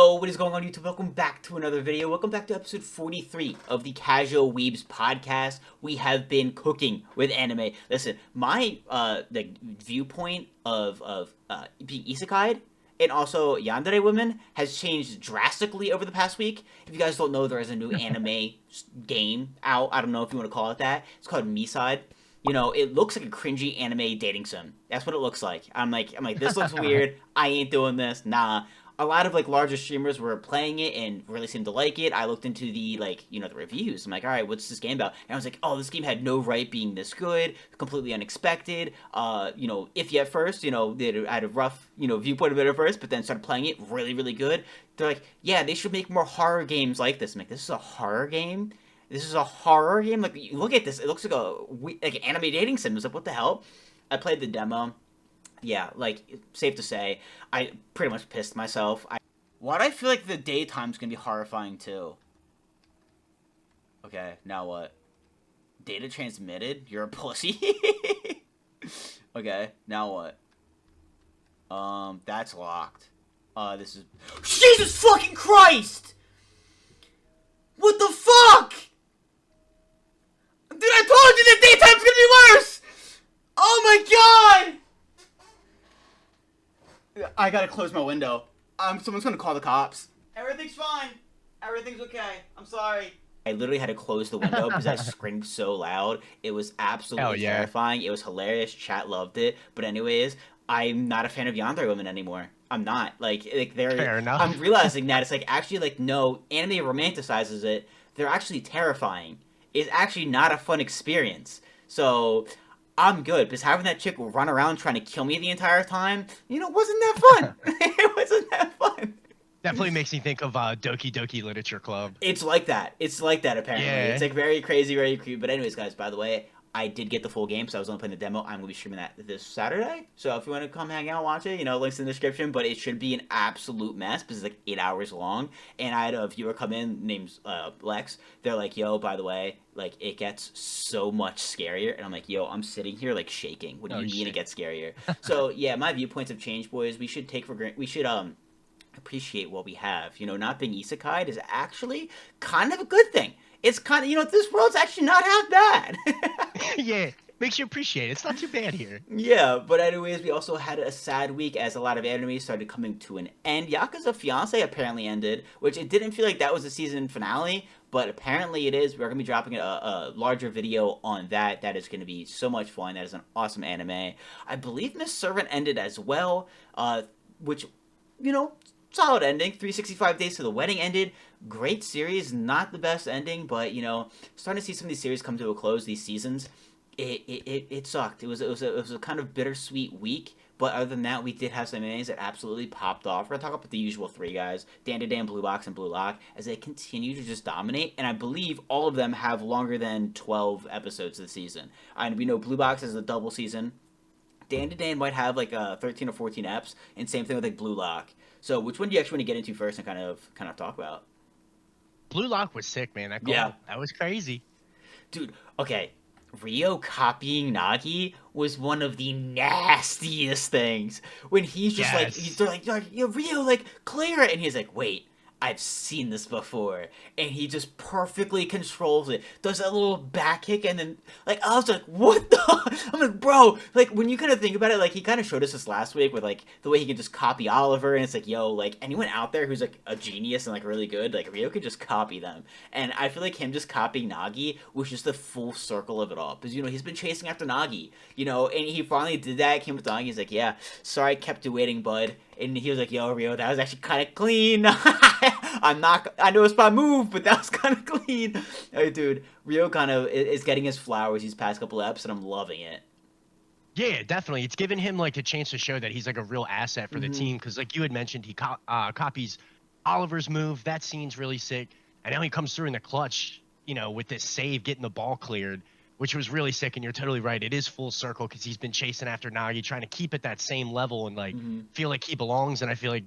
Yo, what is going on YouTube? Welcome back to another video. Welcome back to episode 43 of the Casual Weebs podcast. We have been cooking with anime. Listen, my the viewpoint of being isekai'd and also yandere women has changed drastically over the past week. If you guys don't know, there is a new anime game out. I don't know if you want to call it that. It's called Miside. You know, it looks like a cringy anime dating sim. That's what it looks like. I'm like, this looks weird. I ain't doing this. Nah. A lot of like larger streamers were playing it and really seemed to like it. I looked into the the reviews. I'm like, all right, what's this game about? And I was like, oh, this game had no right being this good, completely unexpected. Iffy at first, they had a rough, viewpoint of it at first, but then started playing it really, really good. They're like, yeah, they should make more horror games like this. I'm like, this is a horror game? This is a horror game? Like, you look at this, it looks like an anime dating sim. I was like, what the hell? I played the demo. Yeah, like, safe to say, I pretty much pissed myself. Why do I feel like the daytime's gonna be horrifying, too? Okay, now what? Data transmitted? You're a pussy? Okay, now what? That's locked. This is... Jesus fucking Christ! What the fuck?! Dude, I told you the daytime's gonna be worse! Oh my god! I gotta close my window. Someone's gonna call the cops. Everything's fine. Everything's okay. I'm sorry. I literally had to close the window because I screamed so loud. It was absolutely terrifying. It was hilarious. Chat loved it. But anyways, I'm not a fan of yandere women anymore. I'm not. Like they're... Fair enough. I'm realizing that it's like, actually, like, no, anime romanticizes it. They're actually terrifying. It's actually not a fun experience. So... I'm good, because having that chick run around trying to kill me the entire time, wasn't that fun. It wasn't that fun. Definitely makes me think of Doki Doki Literature Club. It's like that. It's like that, apparently. Yeah. It's like very crazy, very cute. But anyways, guys, by the way, I did get the full game, so I was only playing the demo. I'm going to be streaming that this Saturday. So if you want to come hang out and watch it, links in the description. But it should be an absolute mess because it's like 8 hours long. And I had a viewer come in named Lex. They're like, yo, by the way, like, it gets so much scarier. And I'm like, yo, I'm sitting here, like, shaking. What do you mean it gets scarier? So, yeah, my viewpoints have changed, boys. We should appreciate what we have. Not being isekai'd is actually kind of a good thing. It's kind of, this world's actually not half bad. Yeah, makes you appreciate it. It's not too bad here. Yeah, but anyways, we also had a sad week as a lot of anime started coming to an end. Yakuza Fiancé apparently ended, which it didn't feel like that was the season finale, but apparently it is. We're going to be dropping a larger video on that. That is going to be so much fun. That is an awesome anime. I believe Miss Servant ended as well, which, solid ending. 365 Days to the Wedding ended. Great series. Not the best ending, but, starting to see some of these series come to a close, these seasons. It sucked. It was a kind of bittersweet week, but other than that, we did have some animes that absolutely popped off. We're going to talk about the usual three guys, DanDaDan, Blue Box, and Blue Lock, as they continue to just dominate, and I believe all of them have longer than 12 episodes this season. And we know Blue Box is a double season. DanDaDan might have like 13 or 14 eps, and same thing with like Blue Lock. So which one do you actually want to get into first and kind of talk about? Blue Lock was sick, man. That was crazy. Dude, okay. Rio copying Nagi was one of the nastiest things. When he's just they're like, yo, Rio, like, clear it. And he's like, wait, I've seen this before. And he just perfectly controls it. Does that little back kick and then, like, I was like, what the? I'm like, bro, like, when you kind of think about it, like, he kind of showed us this last week with, like, the way he can just copy Oliver. And it's like, yo, like, anyone out there who's, like, a genius and, like, really good, like, Rio could just copy them. And I feel like him just copying Nagi was just the full circle of it all. Because, he's been chasing after Nagi, and he finally did that, came with Nagi. He's like, yeah, sorry I kept you waiting, bud. And he was like, yo, Rio, that was actually kind of clean. I know it's my move, but that was kind of clean. Hey, dude, Rio kind of is getting his flowers these past couple episodes, and I'm loving it. Yeah, definitely. It's given him, like, a chance to show that he's, like, a real asset for the team. Because, like you had mentioned, he copies Oliver's move. That scene's really sick. And now he comes through in the clutch, with this save, getting the ball cleared, which was really sick. And you're totally right. It is full circle because he's been chasing after Nagi, trying to keep at that same level and, like, feel like he belongs. And I feel like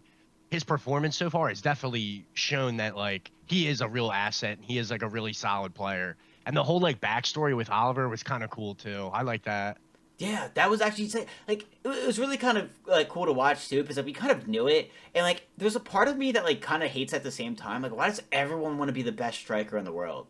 his performance so far has definitely shown that, like, he is a real asset. And he is, like, a really solid player. And the whole, like, backstory with Oliver was kind of cool, too. I like that. Yeah, that was actually like it was really kind of like cool to watch too because like we kind of knew it and like there's a part of me that like kind of hates at the same time. Like, why does everyone want to be the best striker in the world?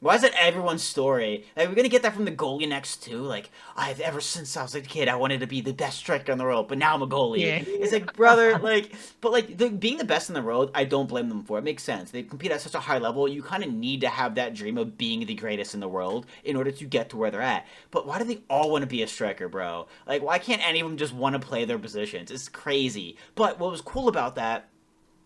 Why is that everyone's story? Like, we're gonna get that from the goalie next too. Like, I've ever since I was a kid, I wanted to be the best striker in the world, but now I'm a goalie. Yeah. It's like, brother, like, but like being the best in the world, I don't blame them for. It makes sense. They compete at such a high level. You kind of need to have that dream of being the greatest in the world in order to get to where they're at. But why do they all want to be a striker, bro? Like, why can't any of them just want to play their positions? It's crazy. But what was cool about that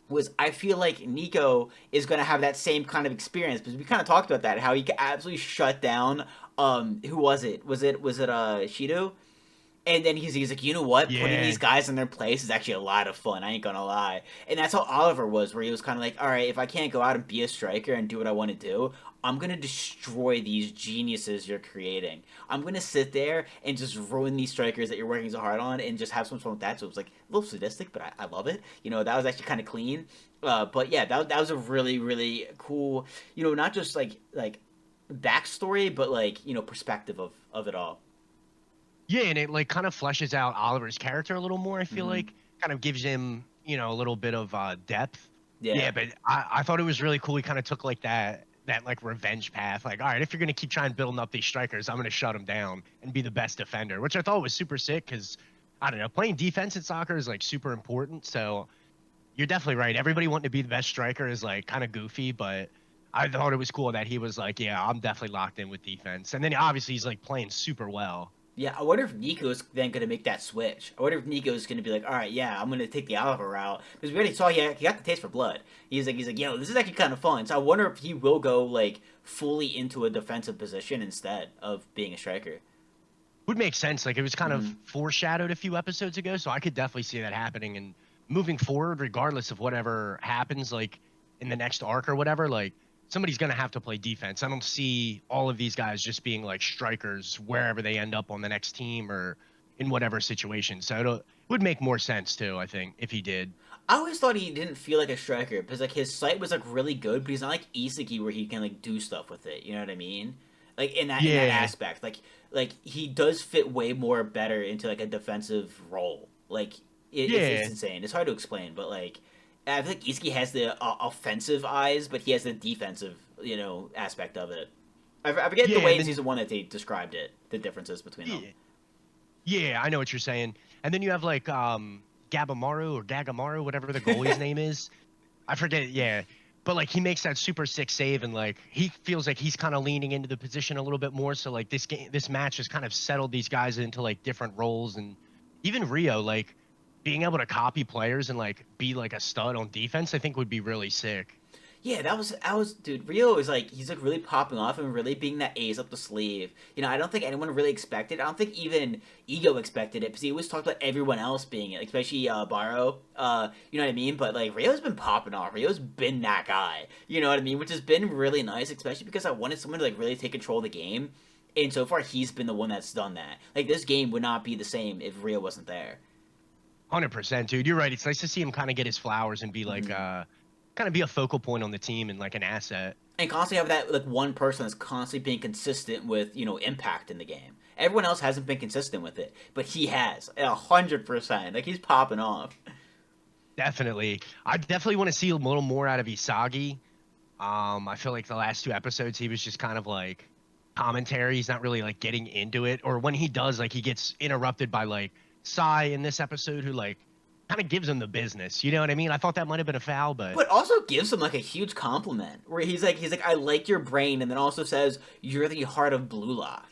was I feel like Nico is going to have that same kind of experience because we kind of talked about that how he could absolutely shut down who was it Shido, and then he's like, you know what, putting Yeah. these guys in their place is actually a lot of fun, I ain't gonna lie. And that's how Oliver was, where he was kind of like, all right, if I can't go out and be a striker and do what I want to do, I'm gonna destroy these geniuses you're creating. I'm gonna sit there and just ruin these strikers that you're working so hard on and just have some fun with that. So it was like a little sadistic, but I love it. You know, that was actually kind of clean. But yeah, that was a really really cool. You know, not just like backstory, but like, you know, perspective of it all. Yeah, and it like kind of fleshes out Oliver's character a little more. I feel Hmm. like kind of gives him, a little bit of depth. Yeah, Yeah. but I thought it was really cool. He kind of took like that like revenge path. Like, all right, if you're gonna keep trying building up these strikers, I'm gonna shut them down and be the best defender, which I thought was super sick because I don't know, playing defense in soccer is like super important. So you're definitely right. Everybody wanting to be the best striker is like kind of goofy, but I thought it was cool that he was like, yeah, I'm definitely locked in with defense. And then obviously he's like playing super well. Yeah, I wonder if Nico's then going to make that switch. I wonder if Nico's going to be like, all right, yeah, I'm going to take the Oliver route because we already saw he got the taste for blood. He's like, yo, this is actually kind of fun. So I wonder if he will go like fully into a defensive position instead of being a striker. Would make sense. Like it was kind of Hmm. foreshadowed a few episodes ago, so I could definitely see that happening. And moving forward, regardless of whatever happens, like in the next arc or whatever, like somebody's gonna have to play defense. I don't see all of these guys just being like strikers wherever they end up on the next team or in whatever situation. So it would make more sense too, I think, if he did. I always thought he didn't feel like a striker because like his sight was like really good, but he's not like Isaki where he can like do stuff with it. You know what I mean? Like in that Yeah, aspect, like he does fit way more better into like a defensive role. Like it's yeah, insane. It's hard to explain, but like I feel like Isaki has the offensive eyes, but he has the defensive, you know, aspect of it. I forget the yeah, way and in then season one that they described it, the differences between them. yeah, yeah, I know what you're saying. And then you have like Gabamaru or Gagamaru, whatever the goalie's name is. I forget, yeah. But like he makes that super sick save and like he feels like he's kind of leaning into the position a little bit more. So like this match has kind of settled these guys into like different roles and even Rio, like being able to copy players and like be like a stud on defense, I think would be really sick. Yeah, that was dude. Rio is like he's like really popping off and really being that ace up the sleeve. You know, I don't think anyone really expected. I don't think even Ego expected it because he always talked about everyone else being it, especially Baro. You know what I mean? But like Rio's been popping off. Rio's been that guy. You know what I mean? Which has been really nice, especially because I wanted someone to like really take control of the game. And so far, he's been the one that's done that. Like this game would not be the same if Rio wasn't there. 100%, dude. You're right. It's nice to see him kind of get his flowers and be like Hmm. kind of be a focal point on the team and like an asset. And constantly have that like one person that's constantly being consistent with, you know, impact in the game. Everyone else hasn't been consistent with it, but he has 100%. Like he's popping off. Definitely. I definitely want to see a little more out of Isagi. I feel like the last two episodes he was just kind of like commentary. He's not really like getting into it. Or when he does, like he gets interrupted by like Sai in this episode who like kind of gives him the business. You know what I mean? I thought that might have been a foul, but But also gives him like a huge compliment where he's like I like your brain, and then also says you're the heart of Blue Lock.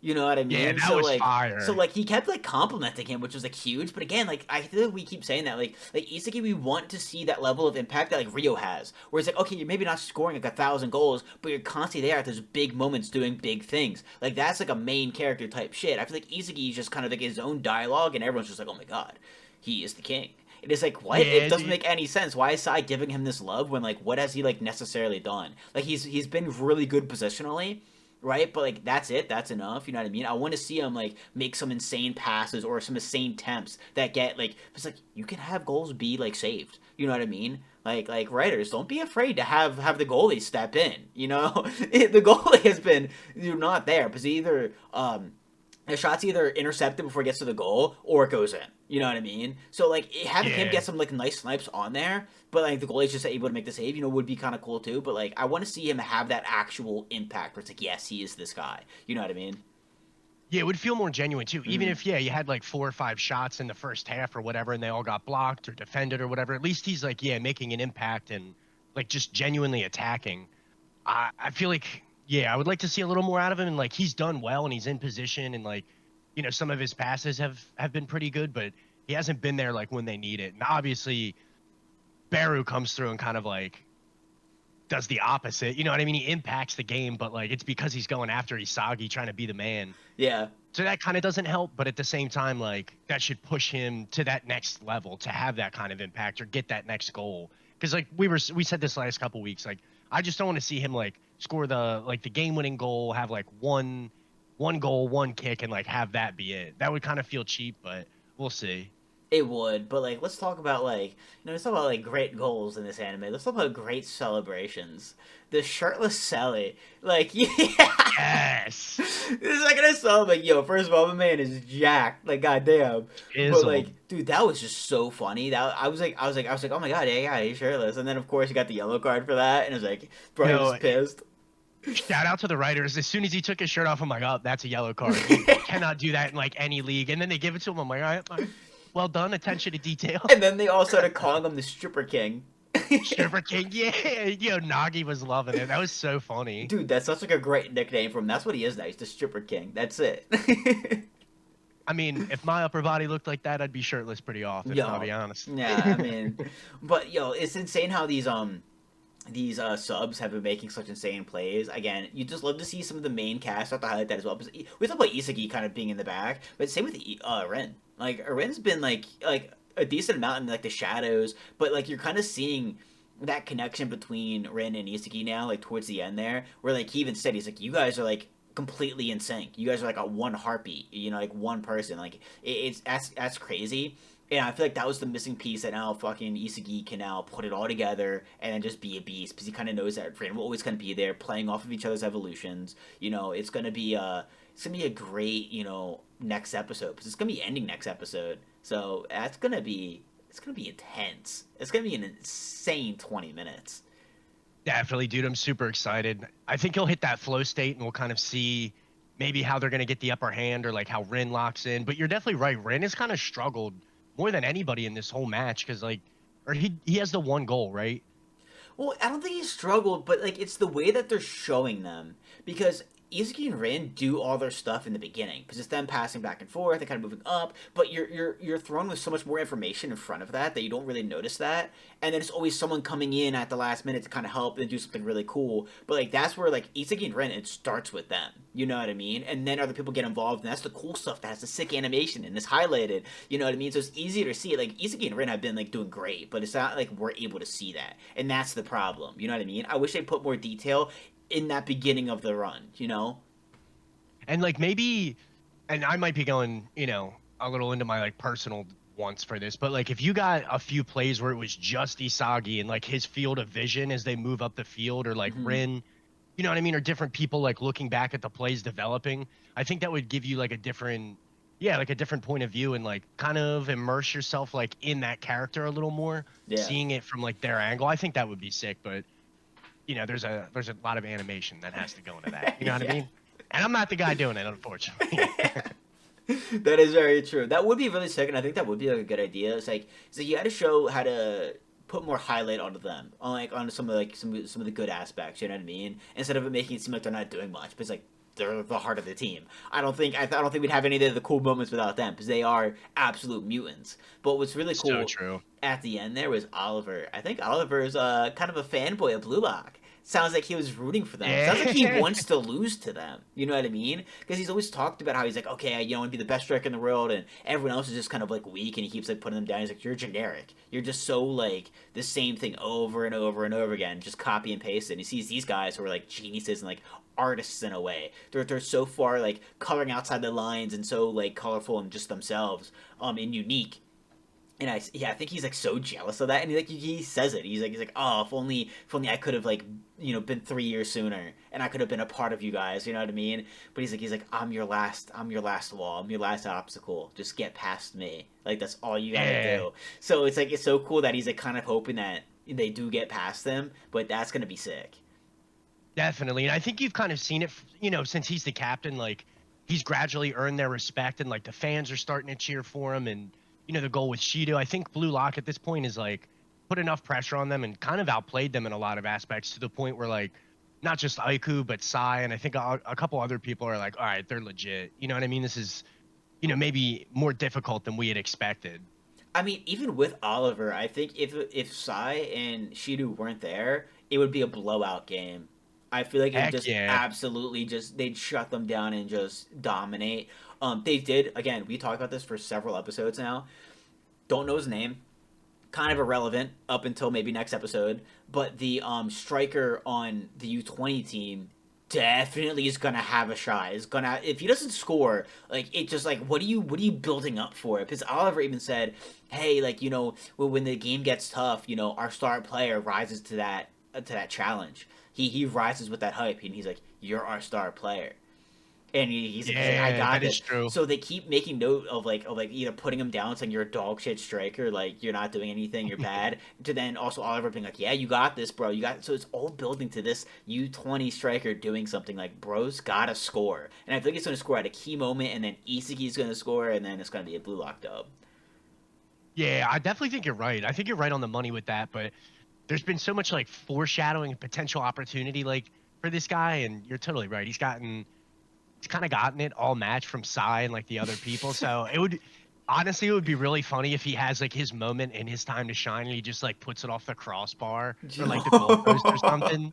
You know what I yeah, mean? that was So fire. like he kept like complimenting him, which was like huge. But again, like I feel like we keep saying that like Isaki, we want to see that level of impact that like Rio has, where it's like okay, you're maybe not scoring like 1,000 goals, but you're constantly there at those big moments doing big things. Like that's like a main character type shit. I feel like Isaki is just kind of like his own dialogue, and everyone's just like, oh my god, he is the king. It is like what? It Yeah, doesn't make any sense. Why is Sai giving him this love when like what has he like necessarily done? Like he's been really good positionally, right? But like that's it. That's enough. You know what I mean? I want to see him like make some insane passes or some insane temps that get like it's like you can have goals be like saved. You know what I mean? Like writers, don't be afraid to have the goalie step in. You know, the goalie has been not there because either the shot's either intercepted before it gets to the goal or it goes in. You know what I mean? So like having him Yeah. get some like nice snipes on there, but like the goalie's just able to make the save, would be kind of cool too. But like I want to see him have that actual impact where it's like, yes, he is this guy. You know what I mean? Yeah, it would feel more genuine too. Even Mm-hmm. if you had like 4 or 5 shots in the first half or whatever, and they all got blocked or defended or whatever. At least he's like making an impact and like just genuinely attacking. I feel like I would like to see a little more out of him. And like he's done well and he's in position and like some of his passes have been pretty good, but he hasn't been there like when they need it. And obviously, Baro comes through and kind of like does the opposite. You know what I mean? He impacts the game, but like it's because he's going after Isagi, trying to be the man. Yeah. So that kind of doesn't help, but at the same time, like that should push him to that next level to have that kind of impact or get that next goal. Because like we said this last couple weeks, like I just don't want to see him like score the game winning goal, have like one goal, one kick, and like have that be it. That would kind of feel cheap, but we'll see. It would, but like, let's talk about like, let's talk about like great goals in this anime. Let's talk about great celebrations. The shirtless Sally, like, yeah, Yes, the second I saw him, like, yo, first of all, my man is jacked, like, goddamn. But Izzled. like, dude, that was just so funny. That I was like, oh my god, yeah, he's shirtless. And then of course he got the yellow card for that, and it was like, bro, he was No, pissed. shout out to the writers. As soon as he took his shirt off, I'm like, oh, that's a yellow card. You cannot do that in like any league. And then they give it to him. I'm like, all right. Well done, attention to detail. And then they all started calling him the stripper king. Stripper King, yeah. Nagi was loving it. That was so funny. Dude, that's such like a great nickname for him. That's what he is now. He's the stripper king. That's it. I mean, if my upper body looked like that, I'd be shirtless pretty often. I'll Yo, be honest. yeah, I mean, but yo, it's insane how these subs have been making such insane plays. Again, you just love to see some of the main cast. I have to highlight that as well. We talk about Isagi kind of being in the back, but same with Ren. Like Ren's been like a decent amount in like the shadows, but like you're kind of seeing that connection between Ren and Isagi now, like towards the end there, where like he even said he's like, you guys are like completely in sync. You guys are like a one heartbeat. Like one person. Like it's that's crazy. And I feel like that was the missing piece that now fucking Isagi can now put it all together and then just be a beast because he kind of knows that Ren will always kind of be there, playing off of each other's evolutions. It's gonna be a great next episode because it's gonna be ending next episode. So it's gonna be intense. It's gonna be an insane 20 minutes. Definitely, dude. I'm super excited. I think he'll hit that flow state and we'll kind of see maybe how they're going to get the upper hand or like how Rin locks in. But you're definitely right. Rin has kind of struggled more than anybody in this whole match because like, or he has the one goal, right? Well, I don't think he struggled, but like it's the way that they're showing them because Izuki and Rin do all their stuff in the beginning because it's them passing back and forth and kind of moving up. But you're thrown with so much more information in front of that you don't really notice that, and then it's always someone coming in at the last minute to kind of help and do something really cool. But like that's where like Izuki and Rin, it starts with them. You know what I mean? And then other people get involved, and that's the cool stuff that has the sick animation and is highlighted. You know what I mean? So it's easier to see. Like Izuki and Rin have been like doing great, but it's not like we're able to see that, and that's the problem. You know what I mean? I wish they put more detail in that beginning of the run. And like maybe, and I might be going, a little into my like personal wants for this, but like if you got a few plays where it was just Isagi and like his field of vision as they move up the field, or like Rin, you know what I mean, or different people like looking back at the plays developing, I think that would give you like a different point of view and like kind of immerse yourself like in that character a little more, Yeah. seeing it from like their angle. I think that would be sick, but there's a lot of animation that has to go into that. You know what I mean? And I'm not the guy doing it, unfortunately. That is very true. That would be really sick, and I think that would be like a good idea. It's like you had to show how to put more highlight onto them, onto some of the good aspects. You know what I mean? Instead of it making it seem like they're not doing much, but it's like they're the heart of the team. I don't think we'd have any of the cool moments without them because they are absolute mutants. But what's really cool So true. at the end there was Oliver. I think Oliver is kind of a fanboy of Blue Lock. Sounds like he was rooting for them. Yeah. Sounds like he wants to lose to them. You know what I mean? Because he's always talked about how he's like, okay, I want to be the best striker in the world, and everyone else is just kind of like weak, and he keeps like putting them down. He's like, you're generic. You're just so like the same thing over and over and over again, just copy and paste it. And he sees these guys who are like geniuses and like artists in a way. They're so far like coloring outside the lines and so like colorful and just themselves, and unique. And I think he's like so jealous of that, and he says it. He's like, oh, if only I could have like been 3 years sooner, and I could have been a part of you guys. You know what I mean? But he's like, I'm your last wall, I'm your last obstacle. Just get past me. Like that's all you gotta Yeah, do. So it's like it's so cool that he's like kind of hoping that they do get past them, but that's gonna be sick. definitely. And I think you've kind of seen it, since he's the captain, like he's gradually earned their respect and like the fans are starting to cheer for him. And, the goal with Shido, I think Blue Lock at this point is like put enough pressure on them and kind of outplayed them in a lot of aspects to the point where like not just Aiku, but Sai, and I think a couple other people are like, all right, they're legit. You know what I mean? This is, maybe more difficult than we had expected. I mean, even with Oliver, I think if Sai and Shido weren't there, it would be a blowout game. I feel like it would Heck just yeah. absolutely just they'd shut them down and just dominate. They did again. We talked about this for several episodes now. Don't know his name. Kind of irrelevant up until maybe next episode. But the striker on the U20 team definitely is gonna have a shot. Is gonna if he doesn't score, like it just like what are you building up for? Because Oliver even said, hey, like when the game gets tough, our star player rises to that challenge. He rises with that hype, and he's like, you're our star player. And he's like, I Yeah, got that this. is true. So they keep making note of either putting him down saying you're a dog shit striker, like you're not doing anything, you're bad. To then also Oliver being like, yeah, you got this, bro. You got. So it's all building to this U20 striker doing something like bro's gotta score, and I think he's gonna score at a key moment, and then Isagi's gonna score, and then it's gonna be a blue lock dub. Yeah, I definitely think you're right. I think you're right on the money with that, but there's been so much like foreshadowing and potential opportunity like for this guy, and you're totally right. He's kind of gotten it all match from Psy and like the other people. So it would be really funny if he has like his moment and his time to shine and he just like puts it off the crossbar or like the goalpost or something.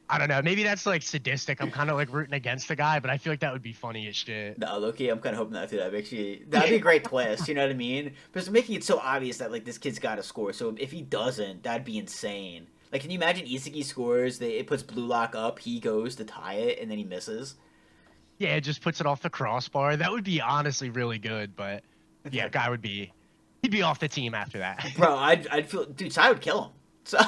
I don't know. Maybe that's like sadistic. I'm kind of like rooting against the guy, but I feel like that would be funny as shit. No, Loki, I'm kind of hoping that too. That'd be a great twist. You know what I mean? But it's making it so obvious that like this kid's got to score. So if he doesn't, that'd be insane. Like, can you imagine Isagi scores? It puts Blue Lock up. He goes to tie it, and then he misses. Yeah, it just puts it off the crossbar. That would be honestly really good, but It's yeah, like, he'd be off the team after that. bro, I'd feel, dude, Sai would kill him. So,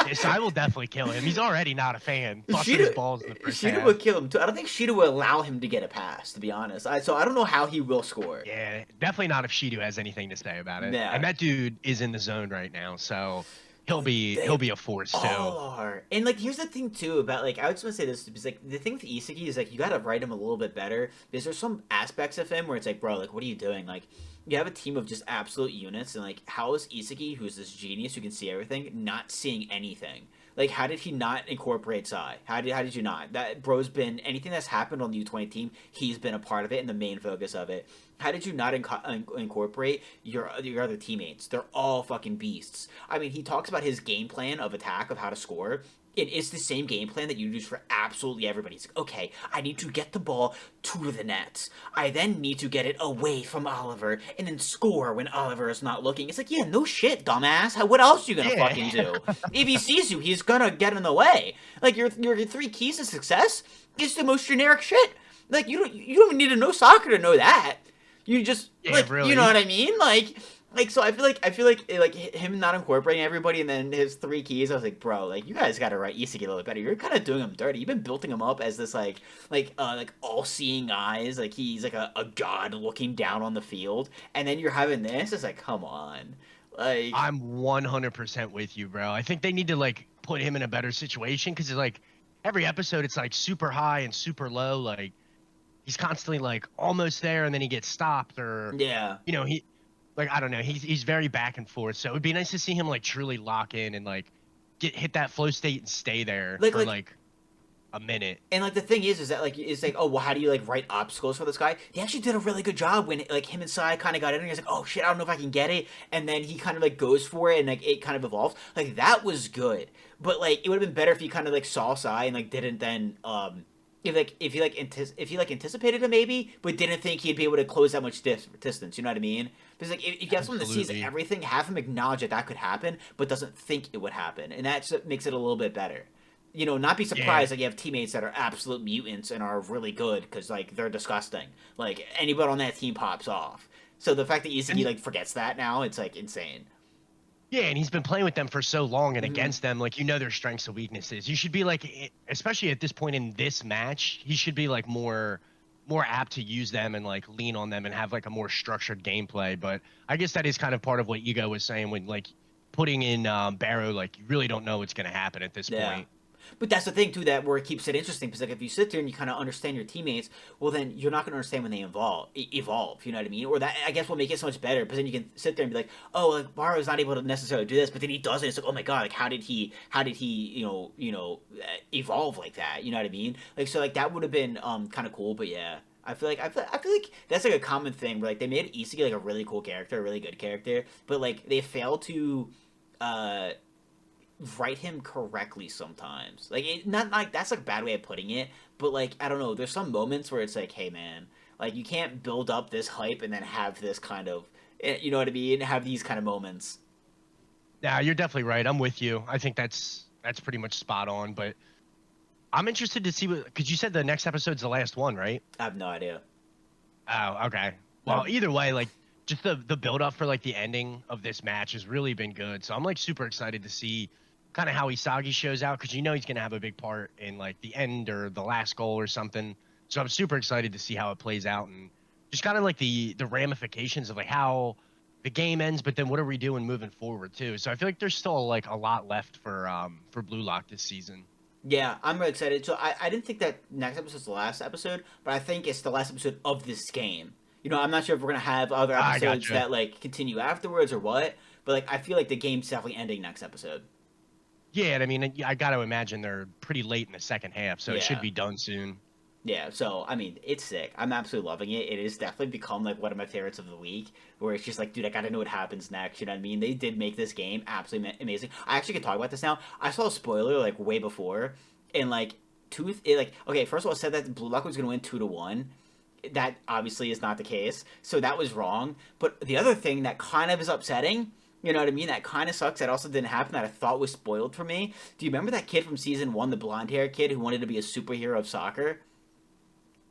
Yes, I will definitely kill him. He's already not a fan. Busted his Shida, balls in the first Shida half. would kill him too. I don't think Shida would allow him to get a pass, to be honest. So I don't know how he will score. Yeah, definitely not if Shido has anything to say about it. Yeah. And that dude is in the zone right now, so he'll be a force too. All are. And like here's the thing too about like I was gonna say this because like the thing with Isagi is like you gotta write him a little bit better because there's some aspects of him where it's like, bro, like what are you doing? Like you have a team of just absolute units and like how is Isagi, who's this genius who can see everything, not seeing anything? Like how did he not incorporate Sai? How did you not? That bro's been anything that's happened on the U20 team, he's been a part of it and the main focus of it. How did you not incorporate your other teammates? They're all fucking beasts. I mean, he talks about his game plan of attack of how to score. It's the same game plan that you use for absolutely everybody. It's like, okay, I need to get the ball to the net. I then need to get it away from Oliver and then score when Oliver is not looking. It's like, yeah, no shit, dumbass. What else are you gonna fucking Yeah. do? If he sees you, he's gonna get in the way. Like your three keys to success is the most generic shit. Like you don't need to know soccer to know that. You just Yeah, like you know really. what I mean? Like so I feel like like him not incorporating everybody and then his three keys. I was like, bro, like you guys got to write Isagi a little bit better. You're kind of doing him dirty. You've been building him up as this like all seeing eyes. Like he's like a god looking down on the field, and then you're having this. It's like, come on, like I'm 100% with you, bro. I think they need to like put him in a better situation because like every episode it's like super high and super low. Like he's constantly like almost there and then he gets stopped or yeah. he like I don't know. He's very back and forth. So it would be nice to see him like truly lock in and like hit that flow state and stay there for like a minute. And like the thing is that like it's like, oh well, how do you like write obstacles for this guy? He actually did a really good job when like him and Sai kind of got in and he's like, oh shit, I don't know if I can get it, and then he kind of like goes for it and like it kind of evolves. Like that was good, but like it would have been better if he kind of like saw Sai and like didn't then if he anticipated it maybe, but didn't think he'd be able to close that much distance. You know what I mean? Because like if you have someone that sees Absolutely. everything, have him acknowledge that that could happen, but doesn't think it would happen, and that makes it a little bit better. Not be Yeah. surprised like you have teammates that are absolute mutants and are really good because like they're disgusting. Like anybody on that team pops off. So the fact that Isagi And like forgets that now, it's like insane. yeah, and he's been playing with them for so long and Hmm. against them, like you know their strengths and weaknesses. You should be like, especially at this point in this match, he should be like more apt to use them and like lean on them and have like a more structured gameplay. But I guess that is kind of part of what Ego was saying when like putting in Baro, like you really don't know what's gonna happen at this Yeah. point. But that's the thing too, that where it keeps it interesting, because like if you sit there and you kind of understand your teammates, well then you're not going to understand when they evolve. You know what I mean? Or that, I guess, will make it so much better. Because then you can sit there and be like, oh, like Baro's not able to necessarily do this, but then he does it. It's like, oh my god, like how did he, evolve like that? You know what I mean? Like so, like that would have been kind of cool. But yeah, I feel like that's like a common thing where like they made Isagi like a really cool character, a really good character, but like they fail to. Uh, Write him correctly sometimes. Like not like that's like a bad way of putting it, but like I don't know. There's some moments where it's like, hey man, like you can't build up this hype and then have this kind of, you know what I mean? Have these kind of moments. Yeah, you're definitely right. I'm with you. I think that's pretty much spot on. But I'm interested to see what because you said the next episode's the last one, right? I have no idea. Oh, okay. Uh, Well, either way, like just the build up for like the ending of this match has really been good. So I'm like super excited to see kind of how Isagi shows out because you know he's gonna have a big part in like the end or the last goal or something. So I'm super excited to see how it plays out and just kind of like the ramifications of like how the game ends, but then what are we doing moving forward too. So I feel like there's still like a lot left for Blue Lock this season. yeah, I'm really excited. So I didn't think that next episode's the last episode, but I think it's the last episode of this game. You know, I'm not sure if we're gonna have other I episodes gotcha. that like continue afterwards or what, but like I feel like the game's definitely ending next episode. Yeah, and I mean I got to imagine they're pretty late in the second half, so it should Yeah. be done soon. Yeah, so I mean, it's sick. I'm absolutely loving it. It has definitely become like one of my favorites of the week. Where it's just like, dude, I gotta know what happens next. You know what I mean? They did make this game absolutely amazing. I actually can talk about this now. I saw a spoiler like way before, and like okay, first of all, it said that Blue Lock was gonna win 2-1. That obviously is not the case, so that was wrong. But the other thing that kind of is upsetting. You know what I mean? That kind of sucks. That also didn't happen. That I thought was spoiled for me. Do you remember that kid from season one, the blonde hair kid who wanted to be a superhero of soccer?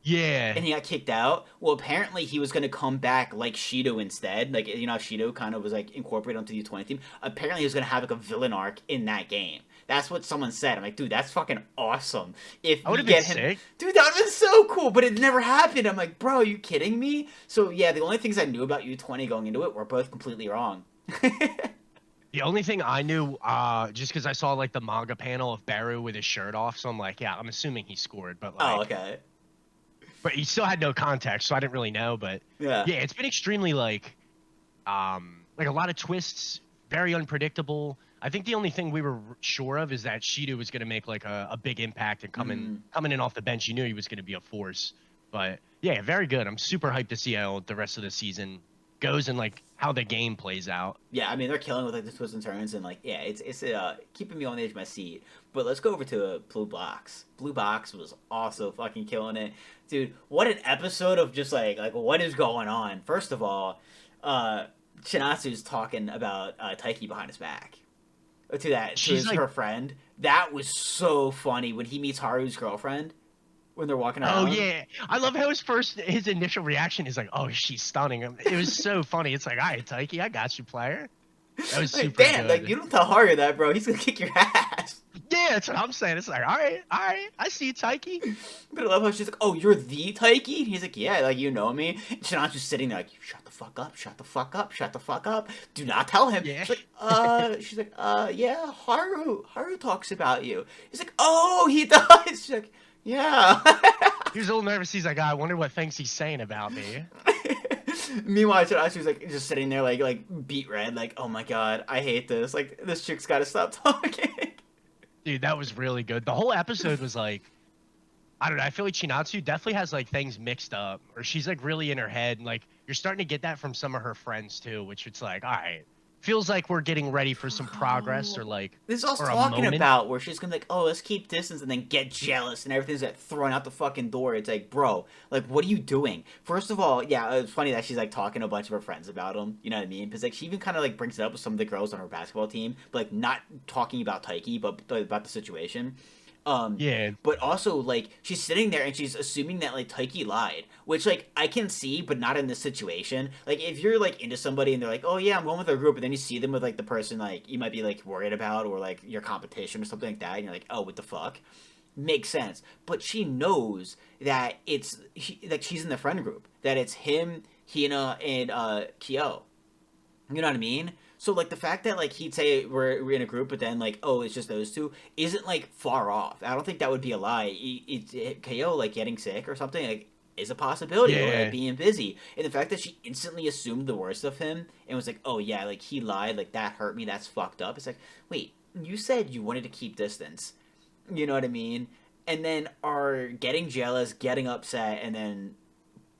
Yeah. And he got kicked out. Well, apparently he was going to come back like Shido instead. Like, you know, Shido kind of was like incorporated onto the U20 team. Apparently he was going to have like a villain arc in that game. That's what someone said. I'm like, dude, that's fucking awesome. If I would we have been get him, sick. dude, that would have been so cool. But it never happened. I'm like, bro, are you kidding me? So yeah, the only things I knew about U20 going into it were both completely wrong. The only thing I knew, just because I saw like the manga panel of Baru with his shirt off, so I'm like, yeah, I'm assuming he scored, Oh, okay. but he still had no context, so I didn't really know. But Yeah. yeah, it's been extremely like a lot of twists, very unpredictable. I think the only thing we were sure of is that Shido was going to make like a big impact and Mm. coming in off the bench. You knew he was going to be a force. But yeah, very good. I'm super hyped to see how the rest of the season goes and like how the game plays out. Yeah, I mean they're killing with like the twists and turns and like yeah, it's keeping me on the edge of my seat. But let's go over to Blue Box. Blue Box was also fucking killing it, dude. What an episode of just like what is going on? First of all, uh, Shinatsu's talking about Taiki behind his back to She's his like, her friend. That was so funny when he meets Haru's girlfriend when they're walking oh around. yeah, I love how his initial reaction is like, oh, she's stunning. It was so funny. It's like, all right, Taiki, I got you, player. That was Like, super damn, like good. you don't tell Haru that, bro. He's gonna kick your ass. Yeah, that's what I'm saying. It's like, all right, I see you, Taiki. But I love how she's like, "Oh, you're the Taiki?" And he's like, "Yeah, like you know me." And Shinatsu's sitting there like, "You shut the fuck up, shut the fuck up, shut the fuck up. Do not tell him." Yeah. She's like, yeah, Haru talks about you." He's like, "Oh, he does." She's like, "Yeah." He was a little nervous. He's like, I wonder what things he's saying about me. Meanwhile, Shinatsu's like just sitting there like beat red, like, "Oh my god, I hate this. Like this chick's got to stop talking." Dude, that was really good. The whole episode was like, I don't know. I feel like Chinatsu definitely has like things mixed up, or she's like really in her head. And, like you're starting to get that from some of her friends too, which it's like, all right, feels like we're getting ready for some progress or like This is all or a talking moment. about where she's gonna be like, oh, let's keep distance and then get jealous and everything's like thrown out the fucking door. It's like, bro, like, what are you doing? First of all, yeah, it's funny that she's like talking to a bunch of her friends about him. You know what I mean? Because like she even kind of like brings it up with some of the girls on her basketball team, but like not talking about Taiki, but about the situation. Yeah. But also, like, she's sitting there and she's assuming that, like, Taiki lied, which, like, I can see, but not in this situation. Like, if you're, like, into somebody and they're like, oh, yeah, I'm going with our group, and then you see them with, like, the person, like, you might be, like, worried about, or, like, your competition or something like that, and you're like, oh, what the fuck? Makes sense. But she knows that like, she's in the friend group, that it's him, Hina, and, Kyo. You know what I mean? So, like, the fact that, like, he'd say we're in a group, but then, like, oh, it's just those two, isn't, like, far off. I don't think that would be a lie. KO, like, getting sick or something, like, is a possibility, or, like, Yeah. being busy. And the fact that she instantly assumed the worst of him and was like, oh, yeah, like, he lied, like, that hurt me, that's fucked up. It's like, wait, you said you wanted to keep distance. You know what I mean? And then are getting jealous, getting upset, and then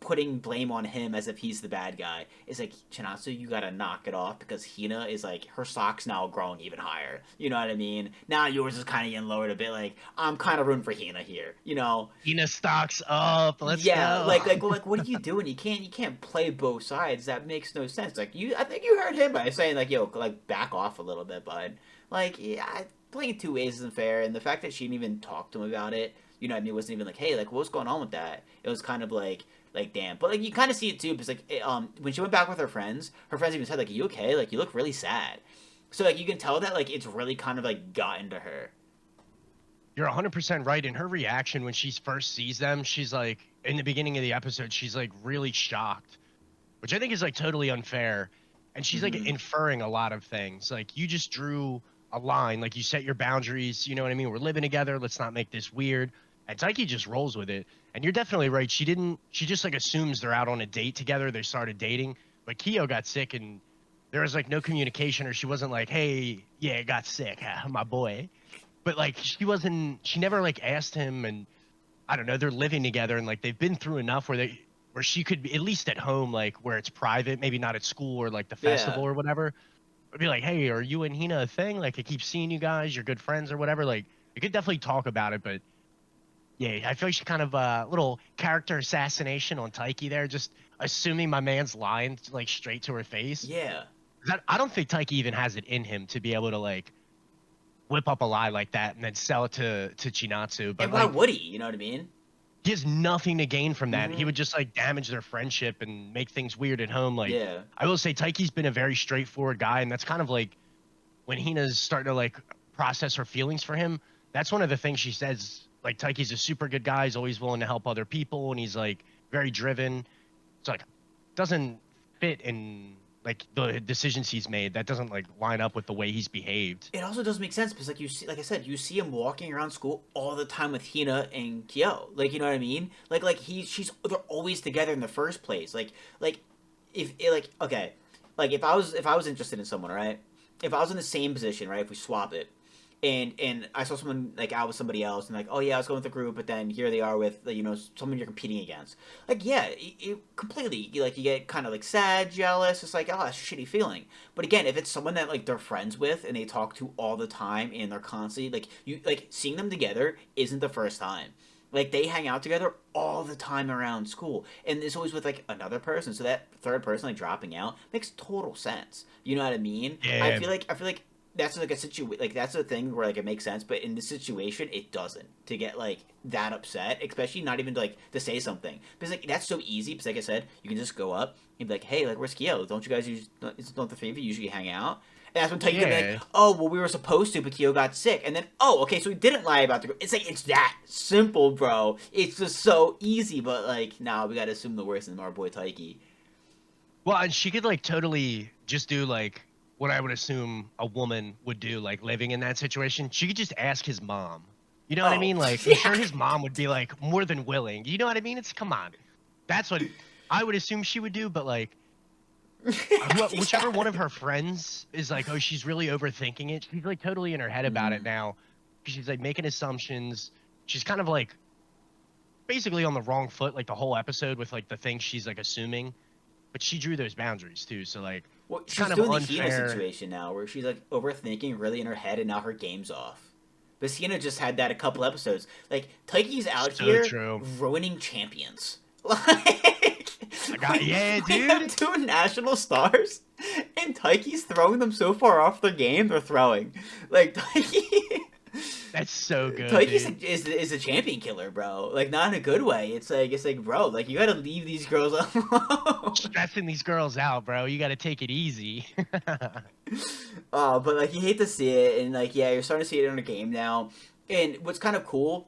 putting blame on him as if he's the bad guy. It's like, Chinatsu, you gotta knock it off, because Hina is like, her sock's now growing even higher. You know what I mean? Now yours is kind of getting lowered a bit. Like, I'm kind of rooting for Hina here. You know? Hina stocks up. Let's Yeah, go. like, what are you doing? You can't play both sides. That makes no sense. Like, I think you heard him by saying, like, yo, like, back off a little bit, bud. Like, yeah, playing two ways isn't fair. And the fact that she didn't even talk to him about it, you know what I mean, it wasn't even like, hey, like, what's going on with that? It was kind of like, damn. But, like, you kind of see it too, because, like, when she went back with her friends even said, like, are you okay? Like, you look really sad. So, like, you can tell that, like, it's really kind of, like, gotten to her. You're 100% right. In her reaction when she first sees them, she's like, in the beginning of the episode, she's like really shocked, which I think is like totally unfair. And she's like Mm-hmm. inferring a lot of things. Like, you just drew a line, like you set your boundaries. You know what I mean? We're living together. Let's not make this weird. And Taiki just rolls with it. And you're definitely right. She just like assumes they're out on a date together. They started dating. But Kyo got sick and there was like no communication, or she wasn't like, hey, yeah, I got sick, my boy. But like she never like asked him. And I don't know, they're living together and like they've been through enough where she could be at least at home, like where it's private, maybe not at school or like the Yeah. festival or whatever. I'd be like, hey, are you and Hina a thing? Like, I keep seeing you guys, you're good friends or whatever. Like, you could definitely talk about it. But yeah, I feel like she kind of little character assassination on Taiki there, just assuming my man's lying like straight to her face. Yeah. I don't think Taiki even has it in him to be able to like whip up a lie like that and then sell it to Chinatsu. But And why like, would he? You know what I mean? he has nothing to gain from that. He Mm-hmm. would just like damage their friendship and make things weird at home. Like, Yeah. I will say Taiki's been a very straightforward guy, and that's kind of like when Hina's starting to like process her feelings for him. That's one of the things she says. Like, Taiki's a super good guy. He's always willing to help other people, and he's like very driven. It's like doesn't fit in like the decisions he's made. That doesn't like line up with the way he's behaved. It also doesn't make sense because, like, you see, like I said, you see him walking around school all the time with Hina and Kyo. Like, you know what I mean? They're always together in the first place. Like, okay, like if I was interested in someone, right? If I was in the same position, right? If we swap it, and I saw someone like out with somebody else, and like, oh yeah, I was going with the group, but then here they are with, you know, someone you're competing against. Like, yeah, it completely, you get kind of like sad, jealous. It's like, oh, that's a shitty feeling. But again, if it's someone that like they're friends with and they talk to all the time and they're constantly like seeing them together isn't the first time. Like, they hang out together all the time around school, and it's always with like another person. So that third person like dropping out makes total sense. You know what I mean? Yeah. I feel like that's like a situation, like that's a thing where like it makes sense, but in this situation it doesn't, to get like that upset, especially not even to say something, because like that's so easy, because like I said, you can just go up and be like, hey, like, where's Kyo? Don't you guys don't the three of you usually hang out? And that's when Taiki can be Yeah. like, oh, well, we were supposed to, but Kyo got sick. And then, oh, okay, so he didn't lie about the group. It's like, it's that simple, bro. It's just so easy, but like, nah, we gotta assume the worst in our boy Taiki. Well, and she could like totally just do like what I would assume a woman would do, like living in that situation. She could just ask his mom. You know what I Oh, mean? Like, I'm yeah. sure his mom would be like more than willing. You know what I mean? It's come on. That's what I would assume she would do. But like, whichever Yeah. one of her friends is like, oh, she's really overthinking it. She's like totally in her head about it Mhm. now. She's like making assumptions. She's kind of like basically on the wrong foot, like the whole episode with like the things she's like assuming. But she drew those boundaries too. So like, Well, it's she's kind of doing the Hina unfair. situation now, where she's like overthinking really in her head, and now her game's off. But Hina just had that a couple episodes. Like, Taiki's out So here true. ruining champions. Like, I got yeah, we have dude. two national stars, and Taiki's throwing them so far off their game, they're throwing. Like, Taiki. That's so good, Taiki's dude. is a champion killer, bro. Like not in a good way. It's like, bro, like you gotta leave these girls alone. Stressing these girls out, bro. You got to take it easy. But like you hate to see it, and like yeah, you're starting to see it in a game now. And what's kind of cool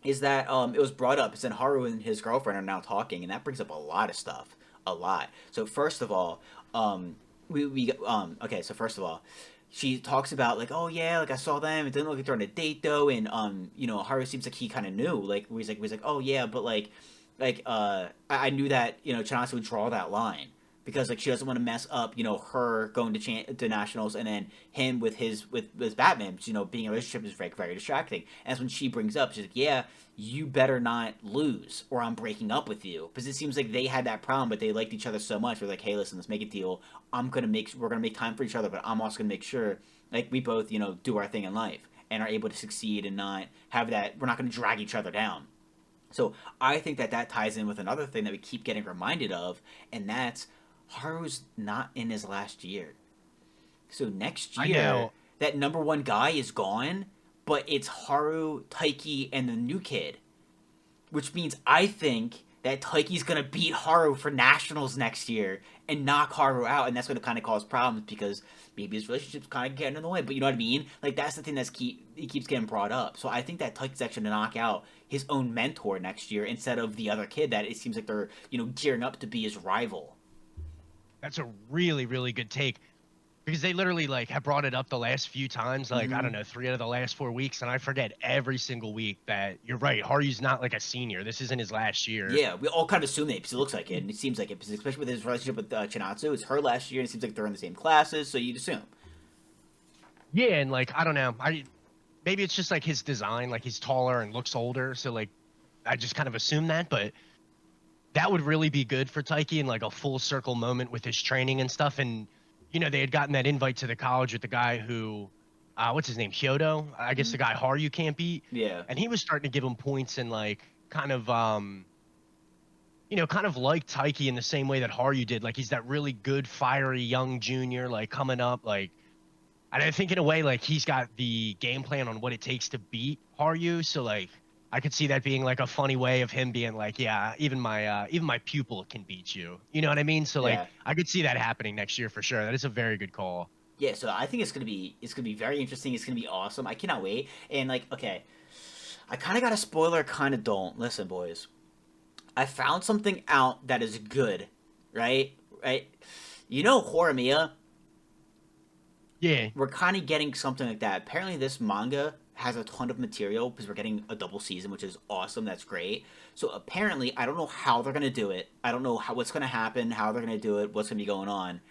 is that it was brought up. It's in Haru and his girlfriend are now talking, and that brings up a lot of stuff, a lot. So first of all, we okay. So first of all, she talks about like, oh yeah, like I saw them. It didn't look like they're on a date though, and Haru seems like he kind of knew. Like he's like, oh yeah, but I knew that Chanase would draw that line because like she doesn't want to mess up her going to nationals and then him with Batman being in a relationship is very, very distracting. And that's when she brings up, she's like, yeah, you better not lose or I'm breaking up with you, because it seems like they had that problem but they liked each other so much. We're like, hey, listen, let's make a deal. We're gonna make time for each other, but I'm also gonna make sure like we both do our thing in life and are able to succeed and not have that, we're not gonna drag each other down. So I think that ties in with another thing that we keep getting reminded of, and that's Haru's not in his last year. So next I year, know. that number one guy is gone, but it's Haru, Taiki, and the new kid. Which means I think that Taiki's gonna beat Haru for nationals next year and knock Haru out, and that's gonna kind of cause problems because maybe his relationship's kind of getting in the way. But you know what I mean? Like that's the thing he keeps getting brought up. So I think that Taiki's actually gonna knock out his own mentor next year instead of the other kid that it seems like they're gearing up to be his rival. That's a really, really good take. Because they literally like have brought it up the last few times, like I Mm-hmm. don't know, 3 out of the last 4 weeks, and I forget every single week that you're right. Haru's not like a senior. This isn't his last year. Yeah, we all kind of assume that because it looks like it, and it seems like it, because especially with his relationship with Chinatsu. It's her last year, and it seems like they're in the same classes, so you'd assume. Yeah, and like I don't know, I maybe it's just like his design, like he's taller and looks older, so like I just kind of assume that, but that would really be good for Taiki and like a full circle moment with his training and stuff. And they had gotten that invite to the college with the guy who, what's his name, Hyodo? I guess the Mm-hmm. guy Haru can't beat, Yeah. and he was starting to give him points and like kind of like Taiki in the same way that Haru did. Like he's that really good, fiery young junior, like coming up, like. And I think in a way, like he's got the game plan on what it takes to beat Haru. So like I could see that being like a funny way of him being like, yeah, even my pupil can beat you. You know what I mean? So like Yeah. I could see that happening next year for sure. That is a very good call. Yeah, so I think it's gonna be very interesting. It's gonna be awesome. I cannot wait. And like, okay, I kind of got a spoiler, kind of don't. Listen, boys, I found something out that is good, right? Right? Horimiya. Yeah. We're kind of getting something like that. Apparently, this manga has a ton of material because we're getting a double season, which is awesome. That's great. So apparently, I don't know how they're gonna do it. I don't know what's gonna happen, how they're gonna do it, what's gonna be going on.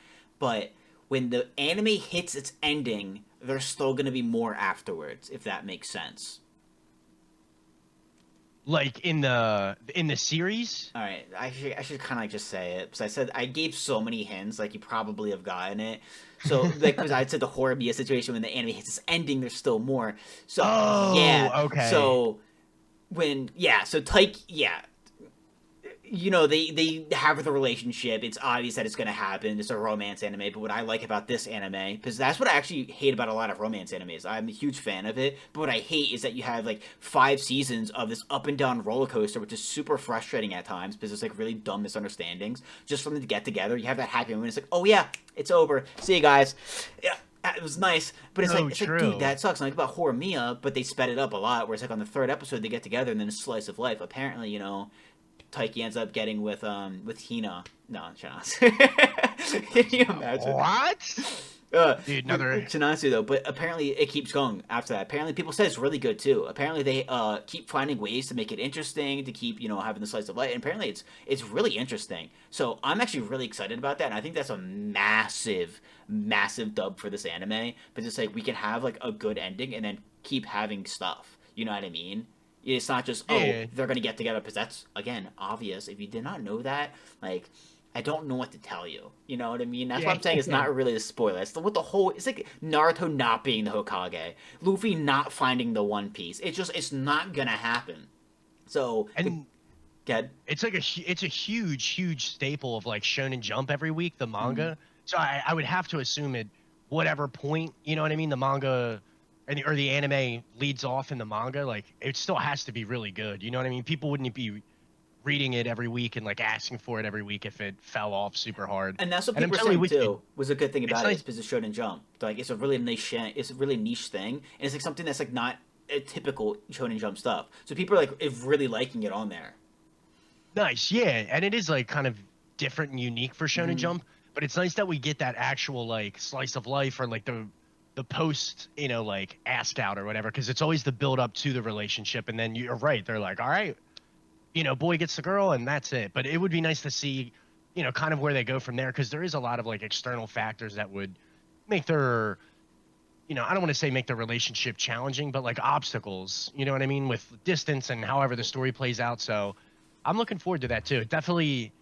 But when the anime hits its ending, there's still gonna be more afterwards, if that makes sense. Like in the series? All right, I should kind of like just say it because I gave so many hints, like you probably have gotten it. So like because I said the Horimiya situation when the anime hits its ending, there's still more. So Oh, yeah, okay. so so Tyke, yeah, they have the relationship. It's obvious that it's going to happen. It's a romance anime, but what I like about this anime, because that's what I actually hate about a lot of romance animes. I'm a huge fan of it, but what I hate is that you have like 5 seasons of this up and down roller coaster, which is super frustrating at times because it's like really dumb misunderstandings. Just for them to get together, you have that happy moment. It's like, oh yeah, it's over. See you guys. Yeah, it was nice, but it's like So dude, true. that sucks. And like about Horimiya, but they sped it up a lot. Where it's like on the third episode they get together and then a slice of life. Apparently, Taiki ends up getting with Hina. No, Chance. Can you imagine? What? Dude, With another Chinatsu though, but apparently it keeps going after that. Apparently people say it's really good too. Apparently they keep finding ways to make it interesting, to keep having the slice of life. And apparently it's really interesting. So I'm actually really excited about that, and I think that's a massive, massive dub for this anime. But it's like we can have like a good ending and then keep having stuff. You know what I mean? It's not just yeah. they're gonna get together because that's again obvious. If you did not know that, like I don't know what to tell you. You know what I mean? That's why Yeah. I'm saying it's not really a spoiler. It's what the whole. It's like Naruto not being the Hokage, Luffy not finding the One Piece. It's not gonna happen. So the And Get it's like it's a huge, huge staple of like Shonen Jump every week, the mm, manga. So I would have to assume at whatever point, you know what I mean, the manga or the anime leads off in the manga, like it still has to be really good. You know what I mean? People wouldn't be reading it every week and like asking for it every week if it fell off super hard. And that's what And I'm people are totally saying with you. too. Was a good thing It's about it is nice. because it's Shonen Jump. Like it's a really it's a really niche thing, and it's like something that's like not a typical Shonen Jump stuff. So people are like really liking it on there. Nice, yeah, and it is like kind of different and unique for Shonen Hmm. Jump, but it's nice that we get that actual like slice of life or like the post, like ask out or whatever, because it's always the build up to the relationship, and then you're right, they're like, all right, boy gets the girl, and that's it. But it would be nice to see, kind of where they go from there, because there is a lot of like external factors that would make their, I don't want to say make the relationship challenging, but like obstacles, you know what I mean, with distance and however the story plays out. So I'm looking forward to that too. It definitely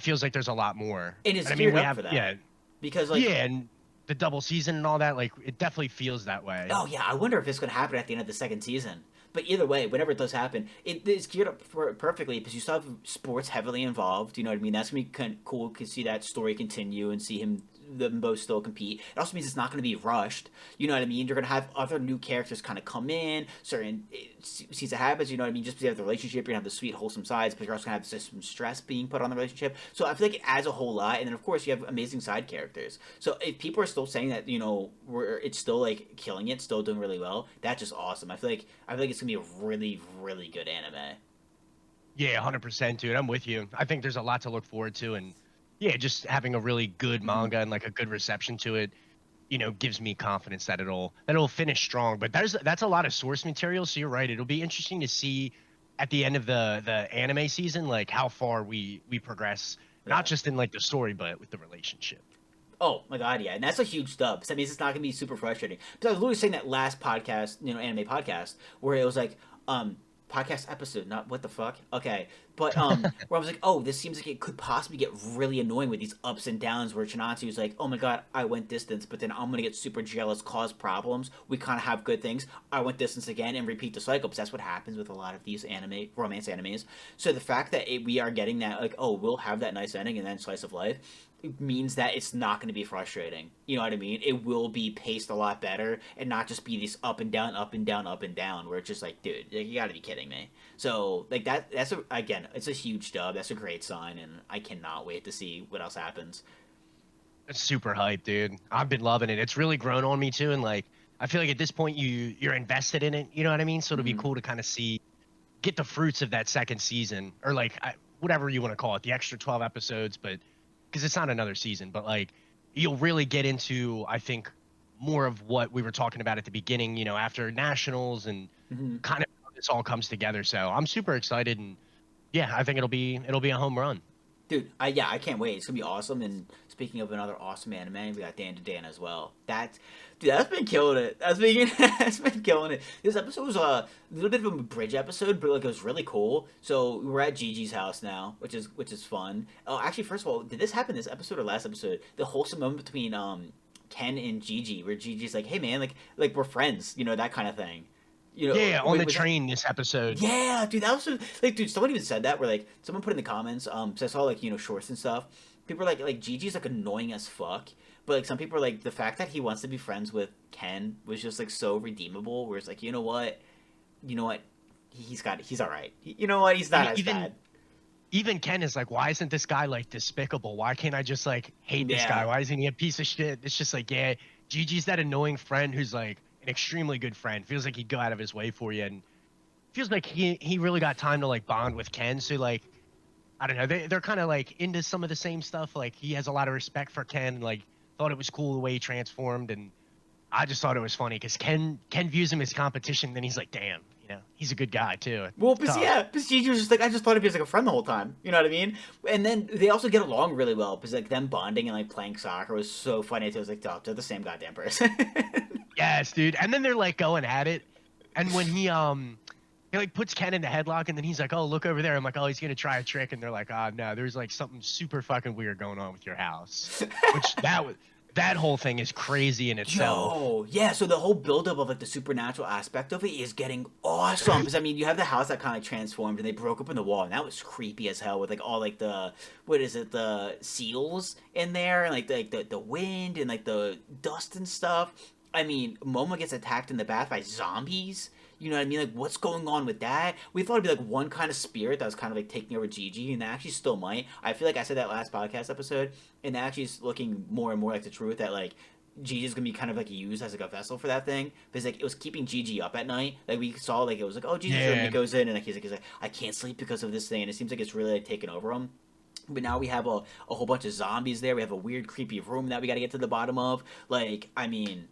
feels like there's a lot more. And it's And I mean, geared we up have, for that yeah, because like, yeah, and the double season and all that, like it definitely feels that way. oh yeah, I wonder if it's going to happen at the end of the second season. But either way, whenever it does happen, it is geared up for perfectly because you still have sports heavily involved. You know what I mean? That's gonna be kind of cool to see that story continue and see them both still compete. It also means it's not going to be rushed. You know what I mean? You're going to have other new characters kind of come in, certain season habits. You know what I mean? Just because you have the relationship, you're going to have the sweet, wholesome sides, but you're also going to have some stress being put on the relationship. So I feel like it adds a whole lot. And then, of course, you have amazing side characters. So if people are still saying that, it's still like killing it, still doing really well, that's just awesome. I feel like it's going to be a really, really good anime. Yeah, 100%, dude. I'm with you. I think there's a lot to look forward to, and yeah, just having a really good Mm-hmm. manga and like a good reception to it, gives me confidence that it'll finish strong. But that's a lot of source material, so you're right. It'll be interesting to see at the end of the anime season, like how far we progress, not Yeah. just in like the story, but with the relationship. Oh my god, yeah, and that's a huge dub. So that means it's not gonna be super frustrating. Because I was literally saying that last podcast, anime podcast, where it was like, podcast episode, not what the fuck. Okay, but where I was like, oh, this seems like it could possibly get really annoying with these ups and downs. Where Chinatsu is like, oh my god, I went distance, but then I'm gonna get super jealous, cause problems. We kind of have good things. I went distance again, and repeat the cycle. Because that's what happens with a lot of these romance animes. So the fact that we are getting that, like, oh, we'll have that nice ending and then slice of life means that it's not going to be frustrating. You know what I mean? It will be paced a lot better and not just be this up and down, up and down, up and down, where it's just like, dude, you got to be kidding me. So like again, it's a huge dub. That's a great sign, and I cannot wait to see what else happens. It's super hype, dude. I've been loving it. It's really grown on me too, and like I feel like at this point you're invested in it. You know what I mean? So it'll be Hmm. cool to kind of get the fruits of that second season, or like whatever you want to call it, the extra 12 episodes, but because it's not another season, but like you'll really get into, I think, more of what we were talking about at the beginning, after nationals and Hmm. kind of how this all comes together. So I'm super excited, and yeah, I think it'll be a home run. Dude, I can't wait. It's gonna be awesome. And speaking of another awesome anime, we got DanDaDan as well. That's been killing it. That's been killing it. This episode was a little bit of a bridge episode, but like it was really cool. So we're at Gigi's house now, which is fun. Oh, actually, first of all, did this happen this episode or last episode? The wholesome moment between Ken and Gigi, where Gigi's like, "Hey man, like we're friends," that kind of thing. Yeah, on the Was that? train this episode. Yeah, dude, that was like, dude. Someone even said that. Where like someone put in the comments. So I saw like shorts and stuff. People are like Gigi's like annoying as fuck. But like some people are like the fact that he wants to be friends with Ken was just like so redeemable. Where it's like you know what, he's all right. You know what, he's not Even as even bad. even Ken is like, why isn't this guy like despicable? Why can't I just like hate this guy? Yeah. Why isn't he a piece of shit? It's just like, yeah, Gigi's that annoying friend who's like an extremely good friend. Feels like he'd go out of his way for you, and feels like he really got time to like bond with Ken. So like, I don't know, they're kind of like into some of the same stuff. Like he has a lot of respect for Ken. Like thought it was cool the way he transformed, and I just thought it was funny because Ken views him as competition. Then he's like, damn, he's a good guy too. Well, It's but tough. yeah, because Gigi was just like, I just thought of you as like a friend the whole time. You know what I mean? And then they also get along really well because like them bonding and like playing soccer was so funny. Too. I was like, oh, they're the same goddamn person. Yes, dude. And then they're like going at it. And when he like puts Ken in the headlock and then he's like, "Oh, look over there." I'm like, "Oh, he's going to try a trick." And they're like, "Ah, no, there's like something super fucking weird going on with your house." Which that whole thing is crazy in itself. Yo, yeah. So the whole buildup of like the supernatural aspect of it is getting awesome. Because I mean, you have the house that kind of transformed, and they broke open the wall, and that was creepy as hell with like all like the what is it, the seals in there, and like the wind and like the dust and stuff. I mean, Momo gets attacked in the bath by zombies. You know what I mean? Like, what's going on with that? We thought it'd be like one kind of spirit that was kind of like taking over Gigi, and that actually still might. I feel like I said that last podcast episode, and that actually is looking more and more like the truth that like Gigi's gonna be kind of like used as like a vessel for that thing because like it was keeping Gigi up at night. Like we saw like it was like oh Gigi's room, and he Yeah. goes in and like he's like I can't sleep because of this thing, and it seems like it's really like taken over him. But now we have a whole bunch of zombies there. We have a weird, creepy room that we got to get to the bottom of. Like, I mean,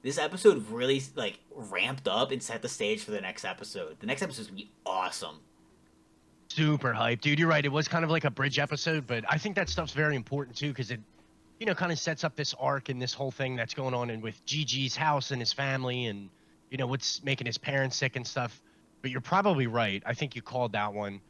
this episode really like ramped up and set the stage for the next episode. The next episode's gonna be awesome. Super hype, dude. You're right. It was kind of like a bridge episode, but I think that stuff's very important too because it, kind of sets up this arc and this whole thing that's going on and with Gigi's house and his family and what's making his parents sick and stuff. But you're probably right. I think you called that one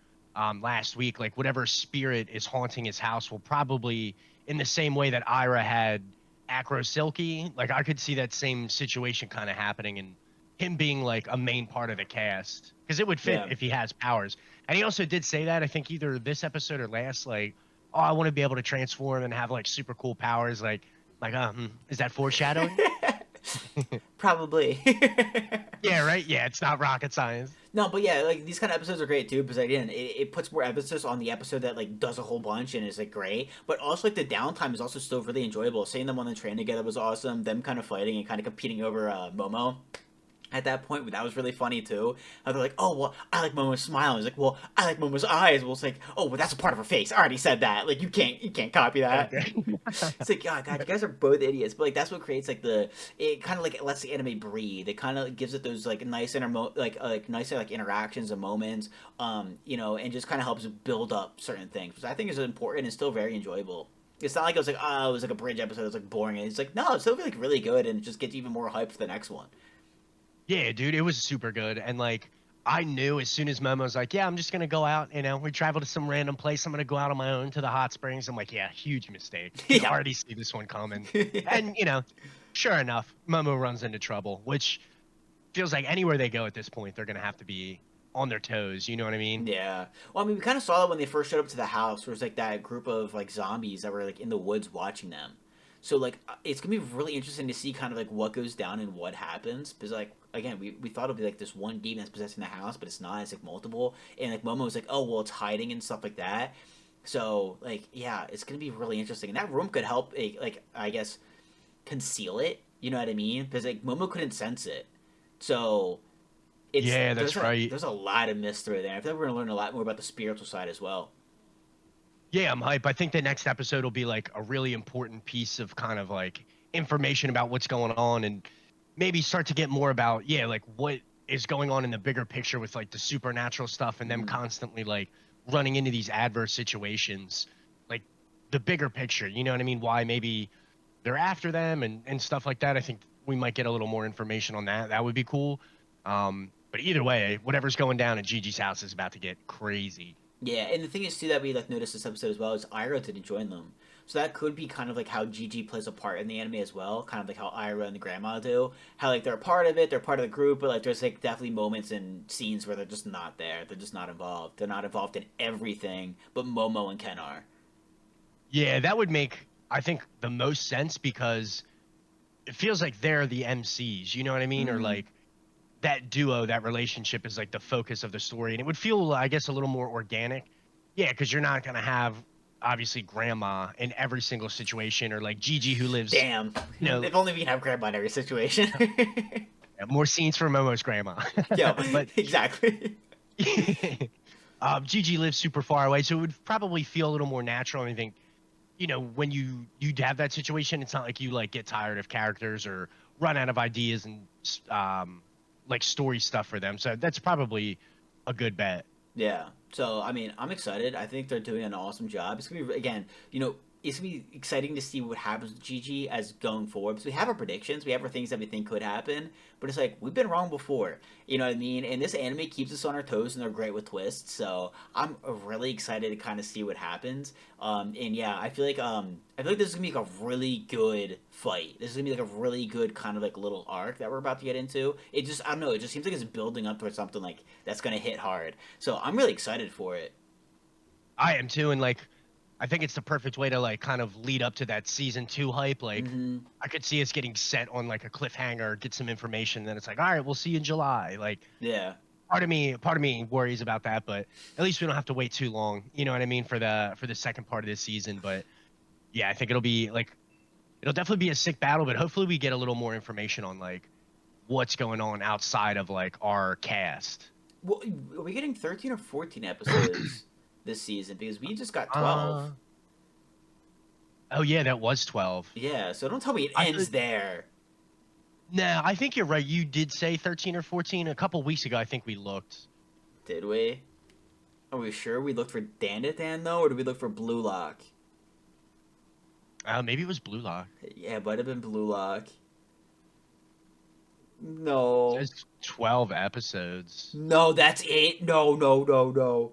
last week. Like whatever spirit is haunting his house will probably, in the same way that Ira had Acro Silky, like I could see that same situation kind of happening and him being like a main part of the cast because it would fit Yeah. if he has powers. And he also did say that I think either this episode or last, like, oh, I want to be able to transform and have like super cool powers. Is that foreshadowing? Probably. Yeah, right. Yeah, it's not rocket science. No, but yeah, like these kind of episodes are great too because again, it puts more emphasis on the episode that like does a whole bunch and is like great. But also like the downtime is also still really enjoyable. Seeing them on the train together was awesome. Them kind of fighting and kind of competing over Momo at that point, but that was really funny too. How they're like, "Oh, well, I like Momo's smile." He's like, "Well, I like Momo's eyes." Well, it's like, "Oh, well, that's a part of her face." I already said that. Like, you can't copy that. Okay. It's like, God, you guys are both idiots. But like, that's what creates like it kind of like lets the anime breathe. It kind of gives it those like nice like nicer like interactions and moments, and just kind of helps build up certain things, which I think is important and still very enjoyable. It's not like it was like, oh, it was like a bridge episode. It was like boring. It's like, no, it's still like really good, and it just gets even more hype for the next one. Yeah, dude, it was super good. And like I knew as soon as Momo's like, yeah, I'm just gonna go out, we travel to some random place. I'm gonna go out on my own to the hot springs. I'm like, yeah, huge mistake. Could Yeah. already see this one coming. Yeah. And sure enough, Momo runs into trouble, which feels like anywhere they go at this point, they're gonna have to be on their toes. You know what I mean? Yeah. Well, I mean, we kind of saw that when they first showed up to the house. There was like that group of like zombies that were like in the woods watching them. So like, it's gonna be really interesting to see kind of like what goes down and what happens. Because like again, we thought it'd be like this one demon that's possessing the house, but it's not. It's like multiple. And like Momo was like, oh well, it's hiding and stuff like that. So like, yeah, it's gonna be really interesting. And that room could help, like I guess, conceal it. You know what I mean? Because like Momo couldn't sense it. So Yeah, that's right. there's a lot of mystery there. I feel like we're gonna learn a lot more about the spiritual side as well. Yeah, I'm hype. I think the next episode will be like a really important piece of kind of like information about what's going on and maybe start to get more about, yeah, like what is going on in the bigger picture with like the supernatural stuff and them Mm-hmm. constantly like running into these adverse situations. Like the bigger picture, you know what I mean? Why maybe they're after them and stuff like that. I think we might get a little more information on that. That would be cool. But either way, whatever's going down at Gigi's house is about to get crazy. Yeah, and the thing is too that we like noticed this episode as well is Iroh didn't join them, so that could be kind of like how Gigi plays a part in the anime as well, kind of like how Iroh and the grandma do. How like they're a part of it, they're part of the group, but like there's like definitely moments and scenes where they're just not there. They're just not involved. They're not involved in everything, but Momo and Ken are. Yeah, that would make, I think, the most sense because it feels like they're the MCs, you know what I mean? Or Mm-hmm. like that duo, that relationship is like the focus of the story. And it would feel, I guess, a little more organic. Yeah, because you're not going to have, obviously, grandma in every single situation or like Gigi who lives, Damn, you know, if only we can have grandma in every situation. more scenes for Momo's grandma. Yo, But exactly. Gigi lives super far away. So it would probably feel a little more natural. And I think when you have that situation, it's not like you like get tired of characters or run out of ideas and like story stuff for them. So that's probably a good bet. Yeah. So I mean, I'm excited. I think they're doing an awesome job. It's gonna be again, it's gonna be exciting to see what happens with Gigi as going forward. Because we have our predictions, we have our things that we think could happen, but it's like we've been wrong before. You know what I mean? And this anime keeps us on our toes, and they're great with twists. So I'm really excited to kind of see what happens. And yeah, I feel like this is gonna be like a really good fight. This is gonna be like a really good kind of like little arc that we're about to get into. It just I don't know. It just seems like it's building up towards something like that's gonna hit hard. So I'm really excited for it. I am too, and like I think it's the perfect way to like kind of lead up to that season 2 hype. Like, Mm-hmm. I could see us getting set on like a cliffhanger, get some information, then it's like, all right, we'll see you in July. Like, Yeah. part of me worries about that, but at least we don't have to wait too long. You know what I mean for the second part of this season. But yeah, I think it'll definitely be a sick battle. But hopefully we get a little more information on like what's going on outside of like our cast. Well, are we getting 13 or 14 episodes this season? Because we just got 12. Uh oh yeah, that was 12. Yeah, so don't tell me it I ends thought there. No, I think you're right. You did say 13 or 14 a couple weeks ago. I think we looked. Did we? Are we sure we looked for DanDaDan though, or did we look for Blue Lock? Maybe it was Blue Lock. Yeah, it might have been Blue Lock. It No. says 12 episodes. No, that's it. No, no, no, no.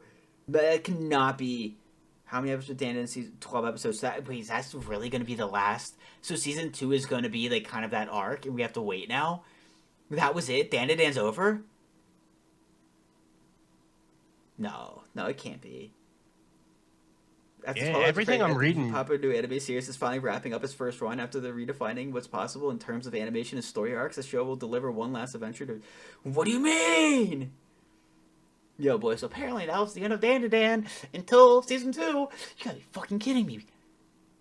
That cannot be. How many episodes Dan in season 12 episodes? Wait, that's really gonna be the last. So season 2 is gonna be like kind of that arc and we have to wait now? That was it? DanDaDan's over? No, no, it can't be. After Yeah, 12 everything I'm reading. popular new anime series is finally wrapping up its first run after the redefining what's possible in terms of animation and story arcs. The show will deliver one last adventure to. What do you mean? Yo, boys, so apparently that was the end of DanDaDan until season 2. You gotta be fucking kidding me.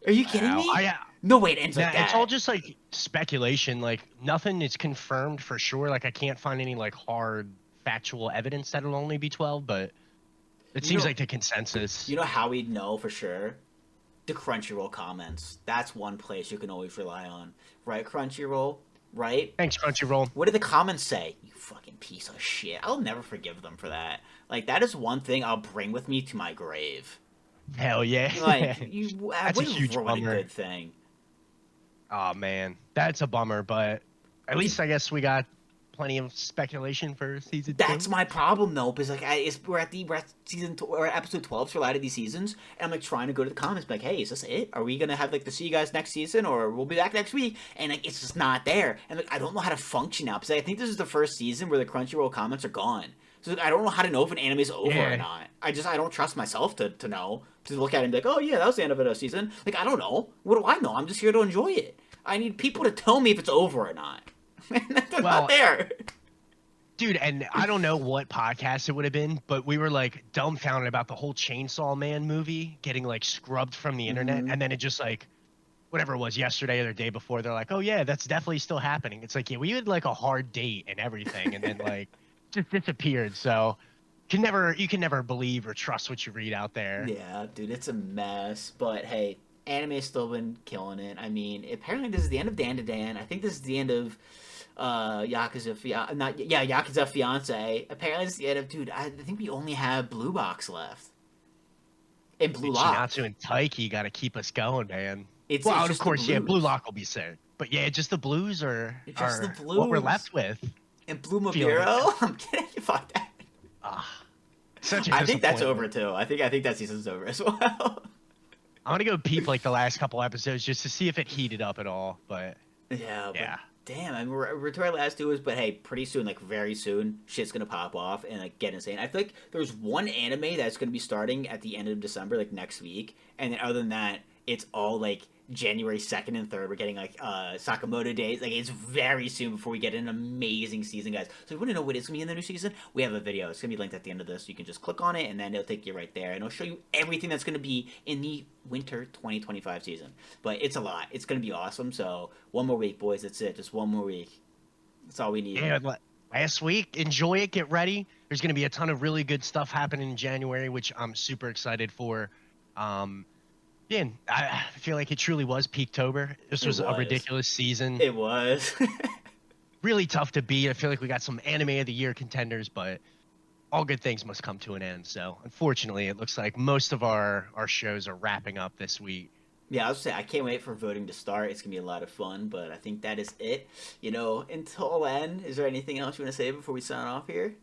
Are you kidding Wow, me? No way it ends nah, like that. it's all just like speculation. Like nothing is confirmed for sure. Like I can't find any like hard factual evidence that it'll only be 12, but it seems like the consensus. You know how we'd know for sure? The Crunchyroll comments. That's one place you can always rely on. Right, Crunchyroll? Right? Thanks, Crunchyroll. What did the comments say? You fucking piece of shit. I'll never forgive them for that. Like, that is one thing I'll bring with me to my grave. Hell yeah. Like, you That's a wouldn't huge ruin bummer. a good thing. Oh man, that's a bummer. But at least I guess we got plenty of speculation for season 2. That's my problem though, because like we're at we're at episode 12 for a lot of these seasons, and I'm like trying to go to the comments, like, hey, is this it? Are we gonna have like to see you guys next season, or we'll be back next week? And like it's just not there, and like I don't know how to function now because I think this is the first season where the Crunchyroll comments are gone. So like, I don't know how to know if an anime is over or not. I don't trust myself to know, to look at it and be like, oh yeah, that was the end of a season. Like I don't know. What do I know? I'm just here to enjoy it. I need people to tell me if it's over or not. They're not there. Dude, and I don't know what podcast it would have been, but we were like dumbfounded about the whole Chainsaw Man movie getting like scrubbed from the internet, and then it just like whatever it was yesterday or the day before, they're like, oh yeah, that's definitely still happening. It's like, yeah, we had like a hard date and everything, and then like just disappeared. So you can never believe or trust what you read out there. Yeah, dude, it's a mess. But hey, anime's still been killing it. I mean, apparently this is the end of DanDaDan. I think this is the end of Yakuza Fiance. Apparently it's the end of, dude, I think we only have Blue Box left. And Blue Lock. Shinatsu and Taiki got to keep us going, man. It's of course, yeah, Blue Lock will be sick. But yeah, just the blues are what we're left with. And Blue Mabiro? I'm kidding. Fuck that. Such a I think that's over too. I think that season's over as well. I'm gonna go peep like the last couple episodes just to see if it heated up at all. But yeah. Yeah. Damn, I mean, we're to our last 2 but hey, pretty soon, like very soon, shit's gonna pop off and like get insane. I feel like there's one anime that's gonna be starting at the end of December, like next week, and then other than that, it's all like January 2nd and 3rd. We're getting like Sakamoto days. Like it's very soon before we get an amazing season, guys. So if you want to know what is gonna be in the new season, we have a video. It's gonna be linked at the end of this. You can just click on it and then it'll take you right there, and it'll show you everything that's gonna be in the winter 2025 season. But it's a lot. It's gonna be awesome. So one more week, boys. That's it. Just one more week. That's all we need. Yeah, last week. Enjoy it. Get ready. There's gonna be a ton of really good stuff happening in January, which I'm super excited for. Yeah, I feel like it truly was Peaktober. This was a ridiculous season. It was. Really tough to beat. I feel like we got some anime of the year contenders, but all good things must come to an end. So unfortunately, it looks like most of our shows are wrapping up this week. Yeah, I was saying I can't wait for voting to start. It's gonna be a lot of fun, but I think that is it. You know, until then, is there anything else you want to say before we sign off here?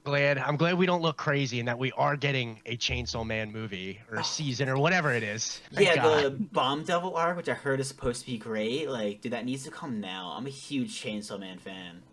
I'm glad we don't look crazy and that we are getting a Chainsaw Man movie or a season or whatever it is. Thank God. The Bomb Devil arc, which I heard is supposed to be great. Like, dude, that needs to come now. I'm a huge Chainsaw Man fan.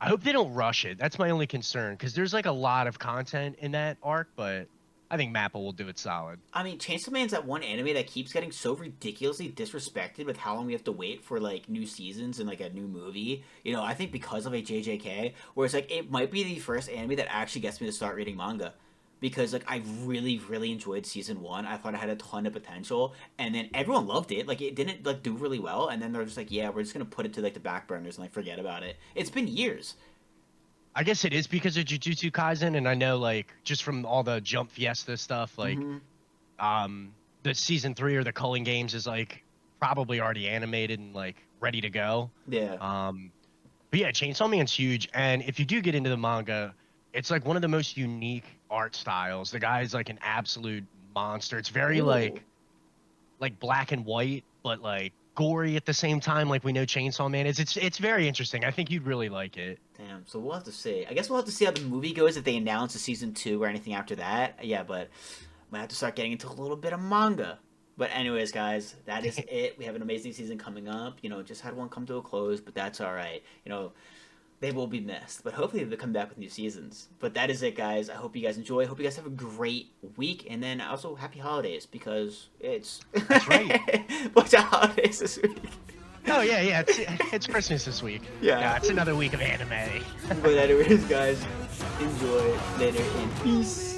I hope they don't rush it. That's my only concern because there's like a lot of content in that arc, but I think Mappa will do it solid. I mean, Chainsaw Man's that one anime that keeps getting so ridiculously disrespected with how long we have to wait for like new seasons and like a new movie. You know, I think because of a JJK, where it's like it might be the first anime that actually gets me to start reading manga. Because like I really, really enjoyed season one. I thought it had a ton of potential, and then everyone loved it. Like it didn't like do really well, and then they're just like, yeah, we're just gonna put it to like the back burners and like forget about it. It's been years. I guess it is because of Jujutsu Kaisen, and I know like just from all the Jump Fiesta stuff, like Mm-hmm. the season 3 or the Culling Games is like probably already animated and like ready to go. Yeah. But yeah, Chainsaw Man's huge, and if you do get into the manga, it's like one of the most unique art styles. The guy's like an absolute monster. It's very Ooh. like black and white, but like gory at the same time, like we know Chainsaw Man is. It's very interesting. I think you'd really like it. Damn. So we'll have to see. I guess we'll have to see how the movie goes if they announce a season two or anything after that. Yeah, but might have to start getting into a little bit of manga. But anyways, guys, that is it. We have an amazing season coming up. You know, just had one come to a close, but that's all right. You know, they will be missed, but hopefully they'll come back with new seasons. But that is it, guys. I hope you guys enjoy. I hope you guys have a great week, and then also happy holidays because it's That's right. bunch of holidays this week. Oh yeah, yeah. It's Christmas this week. Yeah. It's another week of anime. But anyways, guys, enjoy later and peace.